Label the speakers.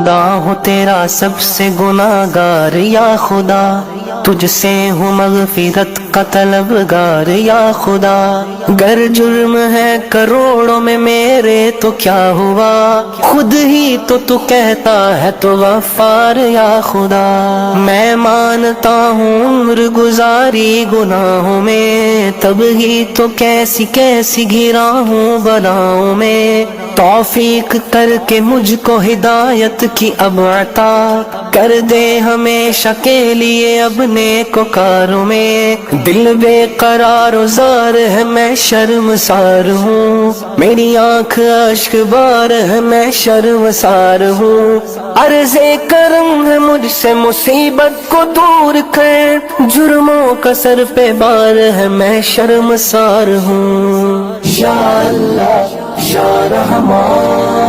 Speaker 1: خدا ہوں تیرا سب سے گناہگار یا خدا، تجھ سے ہوں مغفرت کا طلبگار یا خدا، گر جرم ہے کروڑوں میں میرے تو کیا ہوا، خود ہی تو کہتا ہے تو غفار یا خدا، میں مانتا ہوں عمر گزاری گناہوں میں، تب ہی تو کیسی کیسی گھرا ہوں بلاؤں میں، توفیق کر کے مجھ کو ہدایت کی اب عطا کر دے ہمیشہ کے لیے اب نیکوکاروں میں، دل بے قرار و زار ہے میں شرمسار ہوں، میری آنکھ اشک بار ہے میں شرمسار ہوں، عرض کرم ہے مجھ سے مصیبت کو دور کر، جرموں کا سر پہ بار ہے میں شرمسار ہوں، یا اللہ یا رحمان